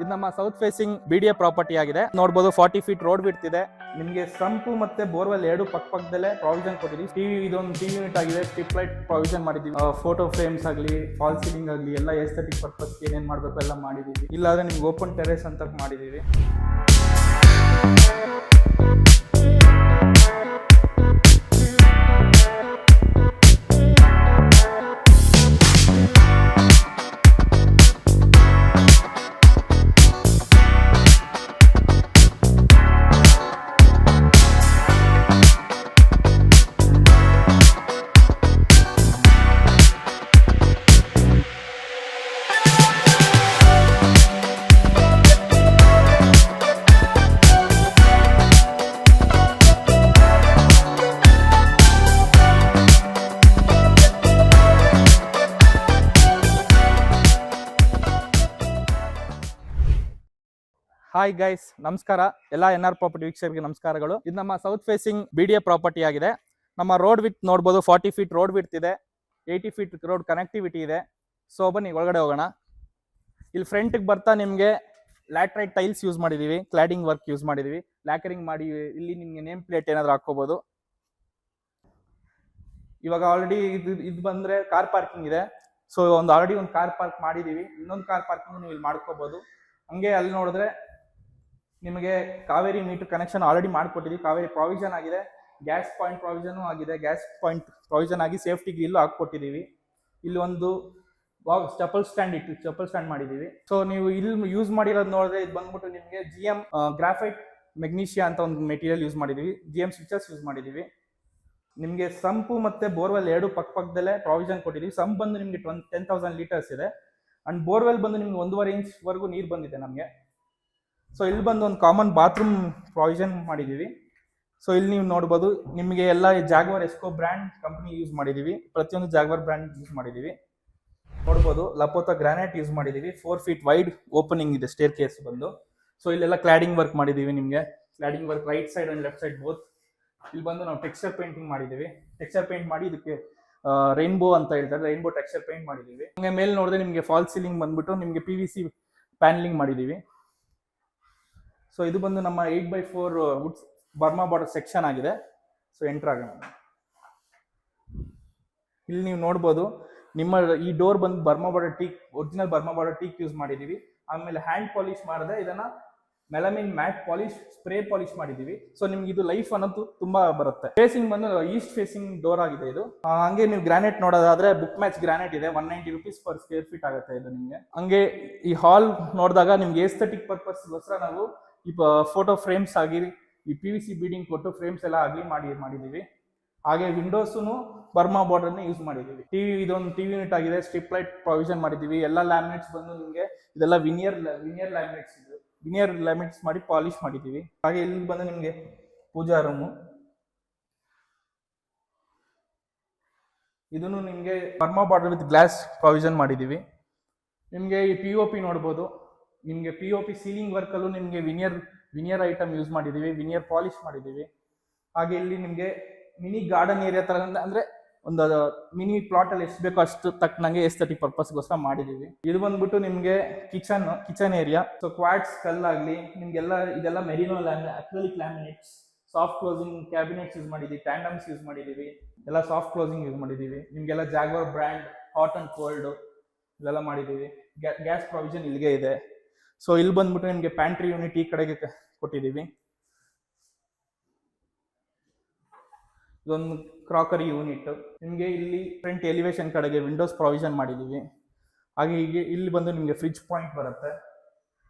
ಇದು ನಮ್ಮ south facing BDA property ಆಗಿದೆ. ನೋಡಬಹುದು 40 ಫೀಟ್ ರೋಡ್ ವಿಡ್ತ್ ಇದೆ. ನಿಮಗೆ ಸ್ಟಂಪ್ ಮತ್ತೆ ಬೋರ್ವೆಲ್ ಎರಡು ಪಕ್ಕದಲ್ಲೇ ಪ್ರಾವಿಷನ್ ಕೊಟ್ಟಿದ್ದೀವಿ. ಟಿವಿ ಇದೊಂದು ಟಿವಿ ಯೂನಿಟ್ ಆಗಿದೆ. ಸ್ಟ್ರಿಪ್ ಲೈಟ್ ಪ್ರಾವಿಷನ್ ಮಾಡಿದ್ದೀವಿ. ಫೋಟೋ ಫ್ರೇಮ್ಸ್ ಆಗಲಿ, ಫಾಲ್ ಸೀಲಿಂಗ್ ಆಗಲಿ ಎಲ್ಲ ಎಸ್ಥೆಟಿಕ್ ಪರ್ಪಸ್ ಏನೇನು ಮಾಡಬೇಕು ಎಲ್ಲ ಮಾಡಿದ್ದೀವಿ. ಇಲ್ಲಾಂದ್ರೆ ನಿಮ್ಗೆ ಓಪನ್ ಟೆರೇಸ್ ಅಂತ ಮಾಡಿದ್ದೀವಿ. ಹಾಯ್ ಗೈಸ್, ನಮಸ್ಕಾರ. ಎಲ್ಲ NR ಪ್ರಾಪರ್ಟಿ ವೀಕ್ಷಕರಿಗೆ ನಮಸ್ಕಾರಗಳು. ಇದು ನಮ್ಮ ಸೌತ್ ಫೇಸಿಂಗ್ BDA ಪ್ರಾಪರ್ಟಿ ಆಗಿದೆ. ನಮ್ಮ ರೋಡ್ ವಿಡ್ತ್ ನೋಡ್ಬೋದು 40 ಫೀಟ್ ರೋಡ್ ವಿಡ್ತ್ ಇದೆ. 80 ಫೀಟ್ ರೋಡ್ ಕನೆಕ್ಟಿವಿಟಿ ಇದೆ. ಸೊ ಬನ್ನಿ ಒಳಗಡೆ ಹೋಗೋಣ. ಇಲ್ಲಿ ಫ್ರಂಟ್ಗೆ ಬರ್ತಾ ನಿಮಗೆ ಲ್ಯಾಟ್ರೈಟ್ ಟೈಲ್ಸ್ ಯೂಸ್ ಮಾಡಿದೀವಿ, ಕ್ಲಾಡಿಂಗ್ ವರ್ಕ್ ಯೂಸ್ ಮಾಡಿದೀವಿ, ಲ್ಯಾಕರಿಂಗ್ ಮಾಡಿ ಇಲ್ಲಿ ನಿಮಗೆ ನೇಮ್ ಪ್ಲೇಟ್ ಏನಾದ್ರು ಹಾಕೋಬಹುದು. ಇವಾಗ ಆಲ್ರೆಡಿ ಇದು ಬಂದ್ರೆ ಕಾರ್ ಪಾರ್ಕಿಂಗ್ ಇದೆ. ಸೊ ಆಲ್ರೆಡಿ ಒಂದು ಕಾರ್ ಪಾರ್ಕ್ ಮಾಡಿದೀವಿ. ಇನ್ನೊಂದು ಕಾರ್ ಪಾರ್ಕಿಂಗ್ ನೀವು ಇಲ್ಲಿ ಮಾಡ್ಕೋಬಹುದು. ಹಂಗೆ ಅಲ್ಲಿ ನೋಡಿದ್ರೆ ನಿಮಗೆ ಕಾವೇರಿ ಮೀಟರ್ ಕನೆಕ್ಷನ್ ಆಲ್ರೆಡಿ ಮಾಡಿಕೊಟ್ಟಿದ್ದೀವಿ. ಕಾವೇರಿ ಪ್ರಾವಿಷನ್ ಆಗಿದೆ, ಗ್ಯಾಸ್ ಪಾಯಿಂಟ್ ಪ್ರಾವಿಷನ್ ಆಗಿದೆ. ಗ್ಯಾಸ್ ಪಾಯಿಂಟ್ ಪ್ರಾವಿಷನ್ ಆಗಿ ಸೇಫ್ಟಿ ಗ್ರಿಲ್ ಹಾಕೊಟ್ಟಿದ್ದೀವಿ. ಇಲ್ಲಿ ಒಂದು ಚಪ್ಪಲ್ ಸ್ಟ್ಯಾಂಡ್ ಮಾಡಿದ್ದೀವಿ. ಸೊ ನೀವು ಇಲ್ಲಿ ಯೂಸ್ ಮಾಡಿರೋದು ನೋಡಿದ್ರೆ ಇದು ಬಂದ್ಬಿಟ್ಟು ನಿಮಗೆ GM ಗ್ರಾಫೈಟ್ ಮೆಗ್ನೀಷಿಯಾ ಅಂತ ಒಂದು ಮೆಟೀರಿಯಲ್ ಯೂಸ್ ಮಾಡಿದ್ದೀವಿ. GM ಸ್ವಿಚಸ್ ಯೂಸ್ ಮಾಡಿದ್ದೀವಿ. ನಿಮಗೆ ಸಂಪು ಮತ್ತೆ ಬೋರ್ವೆಲ್ ಎರಡು ಪಕ್ಕದಲ್ಲೇ ಪ್ರಾವಿಷನ್ ಕೊಟ್ಟಿದ್ದೀವಿ. ಸಂಪ್ ಬಂದು ನಿಮಗೆ 10,000 ಲೀಟರ್ಸ್ ಇದೆ. ಅಂಡ್ ಬೋರ್ವೆಲ್ ಬಂದು ನಿಮ್ಗೆ 1.5 ಇಂಚ್ವರೆಗೂ ನೀರು ಬಂದಿದೆ ನಮಗೆ. ಸೊ ಇಲ್ಲಿ ಬಂದು ಒಂದು ಕಾಮನ್ ಬಾತ್ರೂಮ್ ಪ್ರಾವಿಷನ್ ಮಾಡಿದ್ದೀವಿ. ಸೊ ಇಲ್ಲಿ ನೀವು ನೋಡ್ಬೋದು ನಿಮಗೆ ಎಲ್ಲ ಜಾಗ್ವಾರ್ ಎಸ್ಕೋ ಬ್ರ್ಯಾಂಡ್ ಕಂಪ್ನಿ ಯೂಸ್ ಮಾಡಿದ್ದೀವಿ. ಪ್ರತಿಯೊಂದು ಜಾಗ್ವಾರ್ ಬ್ರ್ಯಾಂಡ್ ಯೂಸ್ ಮಾಡಿದ್ದೀವಿ. ನೋಡ್ಬೋದು ಲಪೋತಾ ಗ್ರಾನೈಟ್ ಯೂಸ್ ಮಾಡಿದ್ದೀವಿ. 4 ಫೀಟ್ ವೈಡ್ ಓಪನಿಂಗ್ ಇದೆ ಸ್ಟೇರ್ ಕೇಸ್ ಬಂದು. ಸೊ ಇಲ್ಲೆಲ್ಲ ಕ್ಲಾಡಿಂಗ್ ವರ್ಕ್ ಮಾಡಿದ್ದೀವಿ. ನಿಮಗೆ cladding work right side and left side both. ಇಲ್ಲಿ ಬಂದು ನಾವು ಟೆಕ್ಸ್ಚರ್ ಪೇಂಟಿಂಗ್ ಮಾಡಿದ್ದೀವಿ. ಟೆಕ್ಸ್ಚರ್ ಪೇಂಟ್ ಮಾಡಿ ಇದಕ್ಕೆ ರೈನ್ಬೋ ಅಂತ ಹೇಳ್ತಾರೆ, ರೈನ್ಬೋ ಟೆಕ್ಸ್ಚರ್ ಪೇಂಟ್ ಮಾಡಿದ್ದೀವಿ. ಹಂಗೆ ಮೇಲೆ ನೋಡಿದ್ರೆ ನಿಮಗೆ ಫಾಲ್ ಸೀಲಿಂಗ್ ಬಂದ್ಬಿಟ್ಟು ನಿಮಗೆ PVC ಪ್ಯಾನಲಿಂಗ್ ಮಾಡಿದ್ದೀವಿ. ಸೊ ಇದು ಬಂದು ನಮ್ಮ 8x4 Woods Burma border section ಆಗಿದೆ. ಸೊ ಎಂಟರ್ ಆಗೋಣ. ಇಲ್ಲಿ ನೀವು ನೋಡ್ಬೋದು ನಿಮ್ಮ ಈ ಡೋರ್ ಬಂದು Burma border teak, original Burma border teak use ಮಾಡಿದ್ದೀವಿ. ಆಮೇಲೆ ಹ್ಯಾಂಡ್ ಪಾಲಿಶ್ ಮಾಡದೆ ಇದನ್ನ ಮೆಲಮಿನ್ ಮ್ಯಾಟ್ ಪಾಲಿಶ್ ಸ್ಪ್ರೇ ಪಾಲಿಶ್ ಮಾಡಿದ್ದೀವಿ. ಸೊ ನಿಮ್ಗೆ ಇದು ಲೈಫ್ ಅನ್ನೋದು ತುಂಬಾ ಬರುತ್ತೆ. ಫೇಸಿಂಗ್ ಬಂದು ಈಸ್ಟ್ ಫೇಸಿಂಗ್ ಡೋರ್ ಆಗಿದೆ ಇದು. ಹಂಗೆ ನೀವು ಗ್ರಾನೈಟ್ ನೋಡೋದಾದ್ರೆ ಬುಕ್ ಮ್ಯಾಚ್ ಗ್ರಾನೈಟ್ ಇದೆ. 190 ರೂಪೀಸ್ ಪರ್ ಸ್ಕ್ವೇರ್ ಫೀಟ್ ಆಗುತ್ತೆ ಇದು ನಿಮಗೆ. ಹಂಗೆ ಈ ಹಾಲ್ ನೋಡಿದಾಗ ನಿಮ್ಗೆ ಎಸ್ಥೆಟಿಕ್ ಪರ್ಪಸ್ಗೋಸ್ಕರ ನಾವು ಈ ಫೋಟೋ ಫ್ರೇಮ್ಸ್ ಆಗಿ ಈ PVC ಬೀಡಿಂಗ್ ಕೊಟ್ಟು ಫ್ರೇಮ್ಸ್ ಎಲ್ಲ ಆಗಲಿ ಮಾಡಿದ್ದೀವಿ. ಹಾಗೆ ವಿಂಡೋಸ್ನು ಬರ್ಮಾ ಬಾರ್ಡರ್ನ ಯೂಸ್ ಮಾಡಿದ್ದೀವಿ. ಇದೊಂದು ಟಿವಿ ಯೂನಿಟ್ ಆಗಿದೆ. ಸ್ಟ್ರಿಪ್ ಲೈಟ್ ಪ್ರಾವಿಷನ್ ಮಾಡಿದ್ದೀವಿ. ಎಲ್ಲ ಲ್ಯಾಮಿನೇಟ್ಸ್ ಬಂದು ನಿಮಗೆ ಇದೆಲ್ಲ ವಿನಿಯರ್ ಲ್ಯಾಮಿನೇಟ್ಸ್ ಇದು. ವಿನಿಯರ್ ಲ್ಯಾಮಿನೇಟ್ಸ್ ಮಾಡಿ ಪಾಲಿಶ್ ಮಾಡಿದ್ದೀವಿ. ಹಾಗೆ ಇಲ್ಲಿ ಬಂದು ನಿಮಗೆ ಪೂಜಾ ರೂಮು. ಇದನ್ನು ನಿಮಗೆ Burma border with glass provision ಮಾಡಿದ್ದೀವಿ. ನಿಮಗೆ ಈ POP ನೋಡ್ಬೋದು. ನಿಮಗೆ POP ಸೀಲಿಂಗ್ ವರ್ಕಲ್ಲೂ ನಿಮಗೆ ವಿನಿಯರ್ ಐಟಮ್ ಯೂಸ್ ಮಾಡಿದ್ದೀವಿ. ವಿನಿಯರ್ ಪಾಲಿಶ್ ಮಾಡಿದ್ದೀವಿ. ಹಾಗೆ ಇಲ್ಲಿ ನಿಮಗೆ ಮಿನಿ ಗಾರ್ಡನ್ ಏರಿಯಾ ತರ ಅಂದ್ರೆ ಒಂದು ಮಿನಿ ಪ್ಲಾಟ್ ಅಲ್ಲಿ ಎಷ್ಟು ಬೇಕೋ ಅಷ್ಟು ತಕ್ಕನಂಗೆ ಎಸ್ಥೆಟಿಕ್ ಪರ್ಪಸ್ಗೋಸ್ಕರ ಮಾಡಿದ್ದೀವಿ. ಇದು ಬಂದ್ಬಿಟ್ಟು ನಿಮಗೆ ಕಿಚನ್ ಏರಿಯಾ. ಸೊ ಕ್ವಾಡ್ಸ್ ಕಲ್ಲಾಗ್ಲಿ ನಿಮ್ಗೆಲ್ಲ ಇದೆಲ್ಲ Merino acrylic laminates, soft closing cabinets use ಮಾಡಿದ್ದೀವಿ. ಟ್ಯಾಂಡಮ್ಸ್ ಯೂಸ್ ಮಾಡಿದ್ದೀವಿ. ಎಲ್ಲ ಸಾಫ್ಟ್ ಕ್ಲೋಸಿಂಗ್ ಯೂಸ್ ಮಾಡಿದ್ದೀವಿ. ನಿಮ್ಗೆಲ್ಲ Jaguar brand hot and cold ಇದೆಲ್ಲ ಮಾಡಿದ್ದೀವಿ. ಗ್ಯಾಸ್ ಪ್ರಾವಿಷನ್ ಇಲ್ಲಿಗೆ ಇದೆ. ಸೊ ಇಲ್ಲಿ ಬಂದ್ಬಿಟ್ಟು ನಿಮಗೆ ಪ್ಯಾಂಟ್ರಿ ಯೂನಿಟ್ ಈ ಕಡೆಗೆ ಕೊಟ್ಟಿದ್ದೀವಿ. ಇದೊಂದು ಕ್ರಾಕರಿ ಯೂನಿಟ್. ನಿಮಗೆ ಇಲ್ಲಿ ಫ್ರಂಟ್ ಎಲಿವೇಶನ್ ಕಡೆಗೆ ವಿಂಡೋಸ್ ಪ್ರಾವಿಷನ್ ಮಾಡಿದ್ದೀವಿ. ಹಾಗೆ ಹೀಗೆ ಇಲ್ಲಿ ಬಂದು ನಿಮಗೆ ಫ್ರಿಡ್ಜ್ ಪಾಯಿಂಟ್ ಬರುತ್ತೆ.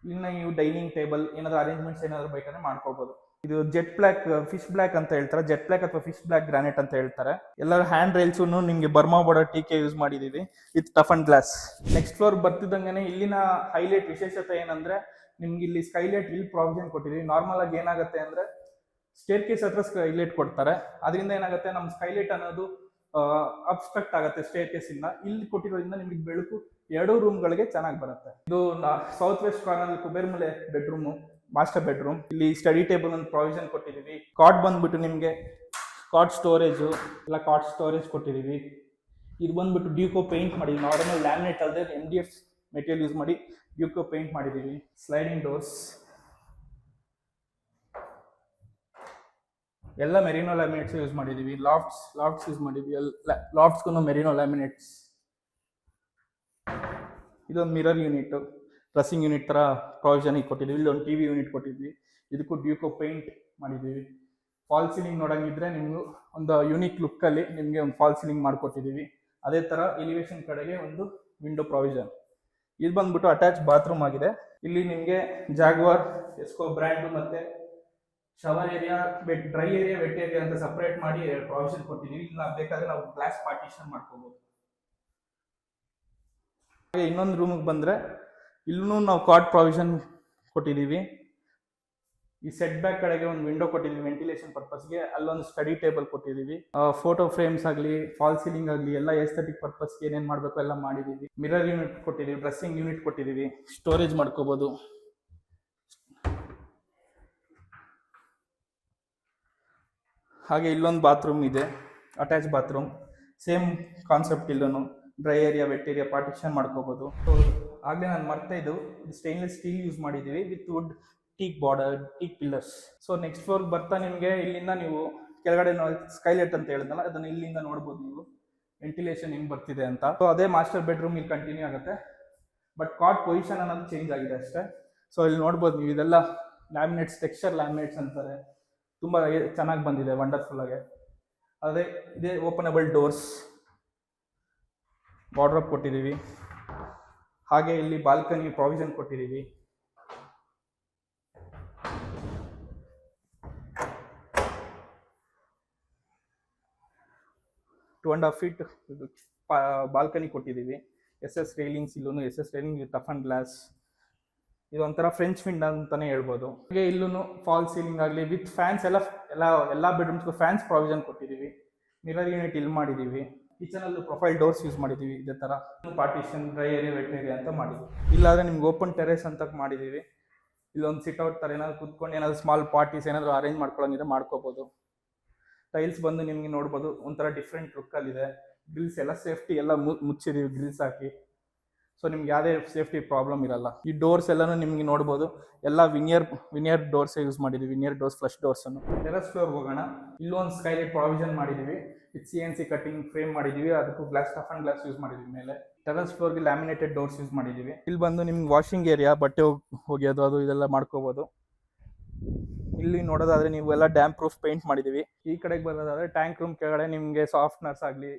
ಇನ್ನು ನೀವು ಡೈನಿಂಗ್ ಟೇಬಲ್ ಏನಾದ್ರು ಅರೇಂಜ್ಮೆಂಟ್ಸ್ ಏನಾದ್ರು ಬೇಕಾದ್ರೆ ಮಾಡ್ಕೋಬಹುದು. ಇದು ಜೆಟ್ ಬ್ಲ್ಯಾಕ್, ಫಿಶ್ ಬ್ಲ್ಯಾಕ್ ಅಂತ ಹೇಳ್ತಾರೆ. ಜೆಟ್ ಬ್ಲ್ಯಾಕ್ ಅಥವಾ ಫಿಶ್ ಬ್ಲ್ಯಾಕ್ ಗ್ರಾನೈಟ್ ಅಂತ ಹೇಳ್ತಾರೆ. ಎಲ್ಲರ ಹ್ಯಾಂಡ್ ರೈಲ್ಸ್ ನಿಮಗೆ ಬರ್ಮಾ ಬಾರ್ಡರ್ ಟೀಕೆ ಯೂಸ್ ಮಾಡಿದೀವಿ with tough and glass. Next floor ಬರ್ತಿದ್ದಂಗೆ ಇಲ್ಲಿನ ಹೈಲೈಟ್ ವಿಶೇಷತೆ ಏನಂದ್ರೆ ನಿಮ್ಗೆ ಇಲ್ಲಿ ಸ್ಕೈಲೈಟ್ ಇಲ್ಲಿ ಪ್ರಾವಿಷನ್ ಕೊಟ್ಟಿದೀವಿ. ನಾರ್ಮಲ್ ಆಗಿ ಏನಾಗುತ್ತೆ ಅಂದ್ರೆ ಸ್ಟೇರ್ ಕೇಸ್ ಹತ್ರ ಸ್ಕೈಲೈಟ್ ಕೊಡ್ತಾರೆ. ಅದರಿಂದ ಏನಾಗುತ್ತೆ ನಮ್ಮ ಸ್ಕೈಲೈಟ್ ಅನ್ನೋದು ಅಬ್ಸ್ಟ್ರಕ್ಟ್ ಆಗುತ್ತೆ ಸ್ಟೇರ್ ಕೇಸ್ ಇಂದ. ಇಲ್ಲಿ ಕೊಟ್ಟಿರೋದ್ರಿಂದ ನಿಮಗೆ ಬೆಳಕು 2 ರೂಮ್ಗಳಿಗೆ ಚೆನ್ನಾಗಿ ಬರುತ್ತೆ. ಇದು ಸೌತ್ ವೆಸ್ಟ್ ಕಾರ್ನರ್ ಕುಬೇರ್ಮಲೆ ಬೆಡ್ರೂಮ್, ಮಾಸ್ಟರ್ ಬೆಡ್ರೂಮ್. ಇಲ್ಲಿ ಸ್ಟಡಿ ಟೇಬಲ್ ಒಂದು ಪ್ರಾವಿಷನ್ ಕೊಟ್ಟಿದ್ದೀವಿ. ಕಾಟ್ ಬಂದ್ಬಿಟ್ಟು ನಿಮಗೆ ಕಾಟ್ ಸ್ಟೋರೇಜು ಎಲ್ಲ ಕಾಟ್ ಸ್ಟೋರೇಜ್ ಕೊಟ್ಟಿದ್ದೀವಿ. ಇದು ಬಂದ್ಬಿಟ್ಟು ಡ್ಯೂಕೋ ಪೇಂಟ್ ಮಾಡಿ ನಾರ್ಮಲ್ ಲ್ಯಾಮಿನೇಟ್ ಅಲ್ಲದೆ MDF ಮೆಟೀರಿಯಲ್ ಯೂಸ್ ಮಾಡಿ ಡ್ಯೂಕೋ ಪೇಂಟ್ ಮಾಡಿದ್ದೀವಿ. ಸ್ಲೈಡಿಂಗ್ ಡೋರ್ಸ್ ಎಲ್ಲ ಮೆರಿನೋ ಲ್ಯಾಮಿನೇಟ್ಸ್ ಯೂಸ್ ಮಾಡಿದ್ದೀವಿ. ಲಾಫ್ಟ್ಸ್ ಯೂಸ್ ಮಾಡಿದ್ದೀವಿ. ಲಾಫ್ಟ್ಸ್ಗೂ ಮೆರಿನೋ ಲ್ಯಾಮಿನೇಟ್ಸ್. ಇದೊಂದು ಮಿರರ್ ಯೂನಿಟ್, ಡ್ರೆಸ್ಸಿಂಗ್ ಯೂನಿಟ್ ಥರ ಪ್ರಾವಿಷನ್ ಕೊಟ್ಟಿದ್ದೀವಿ. ಇಲ್ಲೊಂದು ಟಿ ವಿ ಯೂನಿಟ್ ಕೊಟ್ಟಿದ್ವಿ. ಇದಕ್ಕೂ ಡ್ಯೂಕೋ ಪೇಂಟ್ ಮಾಡಿದ್ದೀವಿ. ಫಾಲ್ ಸೀಲಿಂಗ್ ನೋಡಂಗಿದ್ರೆ ನಿಮಗೂ ಒಂದು ಯೂನಿಕ್ ಲುಕ್ಕಲ್ಲಿ ನಿಮಗೆ ಒಂದು ಫಾಲ್ ಸೀಲಿಂಗ್ ಮಾಡಿಕೊಟ್ಟಿದ್ದೀವಿ. ಅದೇ ಥರ ಎಲಿವೇಶನ್ ಕಡೆಗೆ ಒಂದು ವಿಂಡೋ ಪ್ರಾವಿಷನ್. ಇದು ಬಂದ್ಬಿಟ್ಟು ಅಟ್ಯಾಚ್ ಬಾತ್ರೂಮ್ ಆಗಿದೆ. ಇಲ್ಲಿ ನಿಮಗೆ ಜಾಗ್ವಾರ್, ಎಸ್ಕೋ ಬ್ರ್ಯಾಂಡು ಮತ್ತು shower area, dry area, wet area ಅಂತ ಸಪ್ರೇಟ್ ಮಾಡಿ ಪ್ರಾವಿಷನ್ ಕೊಟ್ಟಿದ್ದೀವಿ. ಇಲ್ಲ ಬೇಕಾದ್ರೆ ನಾವು ಗ್ಲಾಸ್ ಪಾರ್ಟಿಷನ್ ಮಾಡ್ಕೋಬಹುದು. ಹಾಗೆ ಇನ್ನೊಂದು ರೂಮಿಗೆ ಬಂದರೆ ಇಲ್ಲೂ ನಾವು ಕಾರ್ಡ್ ಪ್ರಾವಿಷನ್ ಕೊಟ್ಟಿದ್ದೀವಿ. ಈ ಸೆಟ್ ಬ್ಯಾಕ್ ಕಡೆಗೆ ಒಂದು ವಿಂಡೋ ಕೊಟ್ಟಿದ್ದೀವಿ ವೆಂಟಿಲೇಷನ್ ಪರ್ಪಸ್ಗೆ. ಅಲ್ಲೊಂದು ಸ್ಟಡಿ ಟೇಬಲ್ ಕೊಟ್ಟಿದ್ದೀವಿ. ಫೋಟೋ ಫ್ರೇಮ್ಸ್ ಆಗಲಿ, ಫಾಲ್ ಸೀಲಿಂಗ್ ಆಗಲಿ, ಎಲ್ಲ ಎಸ್ಥೆಟಿಕ್ ಪರ್ಪಸ್ಗೆ ಏನೇನು ಮಾಡಬೇಕು ಎಲ್ಲ ಮಾಡಿದ್ದೀವಿ. ಮಿರರ್ ಯೂನಿಟ್ ಕೊಟ್ಟಿದ್ದೀವಿ, ಡ್ರೆಸ್ಸಿಂಗ್ ಯೂನಿಟ್ ಕೊಟ್ಟಿದ್ದೀವಿ. ಸ್ಟೋರೇಜ್ ಮಾಡ್ಕೋಬೋದು. ಹಾಗೆ ಇಲ್ಲೊಂದು ಬಾತ್ರೂಮ್ ಇದೆ, ಅಟ್ಯಾಚ್ ಬಾತ್ರೂಮ್. ಸೇಮ್ ಕಾನ್ಸೆಪ್ಟ್ ಇಲ್ಲೂ dry area, wet area partition ಮಾಡ್ಕೋಬೋದು. ಸೊ ಆಗಲೇ ನಾನು ಮರ್ತೆ ಇದು ಸ್ಟೈನ್ಲೆಸ್ ಸ್ಟೀಲ್ ಯೂಸ್ ಮಾಡಿದ್ದೀವಿ with wood teak border, teak pillars. So next floor ಬರ್ತಾ ನಿಮಗೆ ಇಲ್ಲಿಂದ ನೀವು ಕೆಳಗಡೆ ಸ್ಕೈಲೈಟ್ ಅಂತ ಹೇಳಿದ್ನಲ್ಲ, ಅದನ್ನು ಇಲ್ಲಿಂದ ನೋಡ್ಬೋದು ನೀವು ವೆಂಟಿಲೇಷನ್ ಹೆಂಗೆ ಬರ್ತಿದೆ ಅಂತ. ಸೊ ಅದೇ ಮಾಸ್ಟರ್ ಬೆಡ್ರೂಮ್ ಇಲ್ಲಿ ಕಂಟಿನ್ಯೂ ಆಗುತ್ತೆ, ಬಟ್ ಕಾಟ್ ಪೊಸಿಷನ್ ಅನ್ನೋದು ಚೇಂಜ್ ಆಗಿದೆ ಅಷ್ಟೇ. ಸೊ ಇಲ್ಲಿ ನೋಡ್ಬೋದು ನೀವು, ಇದೆಲ್ಲ ಲ್ಯಾಮಿನೇಟ್ಸ್, ಟೆಕ್ಸ್ಚರ್ ಲ್ಯಾಮಿನೇಟ್ಸ್ ಅಂತಾರೆ. ತುಂಬ ಚೆನ್ನಾಗಿ ಬಂದಿದೆ, ವಂಡರ್ಫುಲ್ ಆಗಿ. ಅದೇ ಇದೇ ಓಪನಬಲ್ ಡೋರ್ಸ್, ವಾರ್ಡ್ರೋಬ್ ಕೊಟ್ಟಿದ್ದೀವಿ. ಹಾಗೆ ಇಲ್ಲಿ ಬಾಲ್ಕನಿ ಪ್ರಾವಿಷನ್ ಕೊಟ್ಟಿದ್ದೀವಿ. Two and half feet balcony ಕೊಟ್ಟಿದ್ದೀವಿ. ಎಸ್ ರೈಲಿಂಗ್ಸ್, ಇಲ್ಲೂ S railing with tough and glass. ಇದೊಂಥರ ಫ್ರೆಂಚ್ ವಿಂಡ್ ಅಂತಾನೆ ಹೇಳ್ಬೋದು. ಹಾಗೆ ಇಲ್ಲೂ ಫಾಲ್ ಸೀಲಿಂಗ್ ಆಗಲಿ ವಿತ್ ಫ್ಯಾನ್ಸ್, ಎಲ್ಲ ಬೆಡ್ರೂಮ್ಸ್ಗೂ ಫ್ಯಾನ್ಸ್ ಪ್ರಾವಿಷನ್ ಕೊಟ್ಟಿದ್ದೀವಿ. ಮಿರರ್ ಯೂನಿಟ್ ಇಲ್ಲಿ ಮಾಡಿದ್ದೀವಿ. ಕಿಚನಲ್ಲೂ ಪ್ರೊಫೈಲ್ ಡೋರ್ಸ್ ಯೂಸ್ ಮಾಡಿದ್ದೀವಿ. ಇದೇ ಥರ partition, dry area, wet area ಅಂತ ಮಾಡಿದ್ದೀವಿ. ಇಲ್ಲಾಂದರೆ ನಿಮ್ಗೆ ಓಪನ್ ಟೆರೇಸ್ ಅಂತ ಮಾಡಿದ್ದೀವಿ. ಇಲ್ಲೊಂದು ಸಿಟ್ಔಟ್ ಥರ ಏನಾದ್ರು ಕೂತ್ಕೊಂಡು ಏನಾದರೂ ಸ್ಮಾಲ್ ಪಾರ್ಟೀಸ್ ಏನಾದರೂ ಅರೇಂಜ್ ಮಾಡ್ಕೊಳ್ಳೋಂಗಿದ್ರೆ ಮಾಡ್ಕೋಬೋದು. ಟೈಲ್ಸ್ ಬಂದು ನಿಮಗೆ ನೋಡ್ಬೋದು ಒಂಥರ ಡಿಫ್ರೆಂಟ್ ಲುಕ್ಕಲ್ಲಿದೆ. ಗ್ರಿಲ್ಸ್ ಎಲ್ಲ ಸೇಫ್ಟಿ ಎಲ್ಲ ಮುಚ್ಚಿದ್ದೀವಿ ಗ್ರಿಲ್ಸ್ ಹಾಕಿ. ಸೊ ನಿಮ್ಗೆ ಯಾವುದೇ ಸೇಫ್ಟಿ ಪ್ರಾಬ್ಲಮ್ ಇರಲ್ಲ. ಈ ಡೋರ್ಸ್ ಎಲ್ಲನೂ ನಿಮಗೆ ನೋಡ್ಬೋದು, ಎಲ್ಲ ವಿನಿಯರ್ ಡೋರ್ಸೇ ಯೂಸ್ ಮಾಡಿದ್ದೀವಿ. ವಿನಿಯರ್ ಡೋರ್ಸ್, ಫ್ಲಶ್ ಡೋರ್ಸನ್ನು. ಟೆರಸ್ ಫ್ಲೋರ್ಗೆ ಹೋಗೋಣ. ಇಲ್ಲೂ ಒಂದು ಸ್ಕೈಲೈಟ್ ಪ್ರಾವಿಷನ್ ಮಾಡಿದ್ದೀವಿ. ವಿತ್ CNC ಕಟ್ಟಿಂಗ್ ಫ್ರೇಮ್ ಮಾಡಿದ್ದೀವಿ. ಅದಕ್ಕೂ glass, tough and glass use ಮಾಡಿದ್ದೀವಿ ಮೇಲೆ. ಟೆರಸ್ ಫ್ಲೋರ್ಗೆ ಲ್ಯಾಮಿನೇಟೆಡ್ ಡೋರ್ಸ್ ಯೂಸ್ ಮಾಡಿದ್ದೀವಿ. ಇಲ್ಲಿ ಬಂದು ನಿಮ್ಗೆ ವಾಷಿಂಗ್ ಏರಿಯಾ, ಬಟ್ಟೆ ಒಗೆಯೋದು ಅದು ಇದೆಲ್ಲ ಮಾಡ್ಕೋಬೋದು. ಇಲ್ಲಿ ನೋಡೋದಾದ್ರೆ ನೀವು ಎಲ್ಲ ಡ್ಯಾಮ್ ಪ್ರೂಫ್ ಪೇಂಟ್ ಮಾಡಿದ್ದೀವಿ. ಈ ಕಡೆಗೆ ಬರೋದಾದ್ರೆ ಟ್ಯಾಂಕ್ ರೂಮ್ ಕೆಳಗಡೆ ನಿಮಗೆ ಸಾಫ್ಟ್ನರ್ಸ್ ಆಗಲಿ,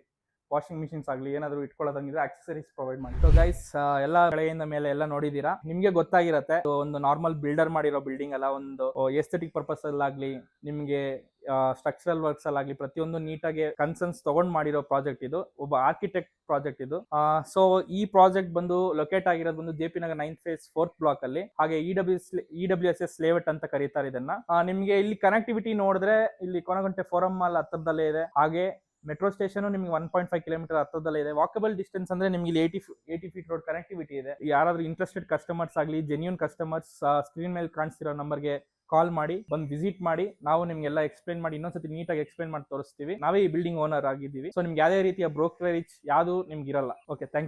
ವಾಷಿಂಗ್ ಮಿಷಿನ್ಸ್ ಆಗಲಿ ಏನಾದರೂ ಇಟ್ಕೊಳ್ಳೋದಂಗಿದ್ರೆ ಆಕ್ಸೆಸರೀಸ್ ಪ್ರೊವೈಡ್ ಮಾಡಿ. ಸೊ ಗೈಸ್, ಎಲ್ಲ ಕಡೆಯಿಂದ ಮೇಲೆ ಎಲ್ಲ ನೋಡಿದ್ದೀರಾ, ನಿಮಗೆ ಗೊತ್ತಾಗಿರುತ್ತೆ. ಒಂದು ನಾರ್ಮಲ್ ಬಿಲ್ಡರ್ ಮಾಡಿರೋ ಬಿಲ್ಡಿಂಗ್ ಅಲ್ಲ, ಒಂದು ಎಸ್ಥೆಟಿಕ್ ಪರ್ಪಸ್ ಅಲ್ಲಾಗಲಿ, ನಿಮಗೆ ಸ್ಟ್ರಕ್ಚರಲ್ ವರ್ಕ್ಸ್ ಅಲ್ಲಾಗಲಿ ಪ್ರತಿಯೊಂದು ನೀಟಾಗಿ ಕನ್ಸರ್ನ್ಸ್ ತಗೊಂಡ್ ಮಾಡಿರೋ ಪ್ರಾಜೆಕ್ಟ್ ಇದು. ಒಬ್ಬ ಆರ್ಕಿಟೆಕ್ಟ್ ಪ್ರಾಜೆಕ್ಟ್ ಇದು. ಸೊ ಈ ಪ್ರಾಜೆಕ್ಟ್ ಬಂದು ಲೊಕೇಟ್ ಆಗಿರೋದು ಬಂದು JP Nagar 9th phase 4th block ಅಲ್ಲಿ. ಹಾಗೆ EWSS ಲೇಔಟ್ ಅಂತ ಕರೀತಾರೆ ಇದನ್ನ. ನಿಮಗೆ ಇಲ್ಲಿ ಕನೆಕ್ಟಿವಿಟಿ ನೋಡಿದ್ರೆ ಇಲ್ಲಿ ಕೊನಗುಂಟೆ ಫೋರಂ ಮಾಲ್ ಹತ್ರದಲ್ಲೇ ಇದೆ. ಹಾಗೆ ಮೆಟ್ರೋ ಸ್ಟೇಷನ್ ನಿಮಗೆ 1.5 ಕಿಲೋಮೀಟರ್ ಹತ್ರದಲ್ಲೇ ಇದೆ. ವಾಕಬಲ್ ಡಿಸ್ಟೆನ್ಸ್ ಅಂದ್ರೆ ನಿಮ್ಗೆ ಇಲ್ಲಿ 80 ಫೀಟ್ ರೋಡ್ ಕನೆಕ್ಟಿವಿಟಿ ಇದೆ. ಯಾರಾದ್ರೂ ಇಂಟ್ರೆಸ್ಟೆಡ್ ಕಸ್ಟಮರ್ಸ್ ಆಗಲಿ, ಜೆನ್ಯೂನ್ ಕಸ್ಟಮರ್ಸ್, ಸ್ಕ್ರೀನ್ ಮೇಲೆ ಕಾಣಿಸ್ತಿರೋ ನಂಬರ್ಗೆ ಕಾಲ್ ಮಾಡಿ, ಬಂದು ವಿಸಿಟ್ ಮಾಡಿ. ನಾವು ನಿಮ್ಗೆಲ್ಲ ಎಕ್ಸ್ಪ್ಲೈನ್ ಮಾಡಿ, ಇನ್ನೊಂದ್ಸತಿ ನೀಟಾಗಿ ಎಕ್ಸ್ಪ್ಲೈನ್ ಮಾಡಿ ತೋರಿಸ್ತೀವಿ. ನಾವೇ ಈ ಬಿಲ್ಡಿಂಗ್ ಓನರ್ ಆಗಿದ್ದೀವಿ. ಸೊ ನಿಮ್ಗೆ ಯಾವುದೇ ರೀತಿಯ ಬ್ರೋಕರೇಜ್ ಯಾವುದು ನಿಮ್ಗೆ ಇರಲ್ಲ. Okay, thank you.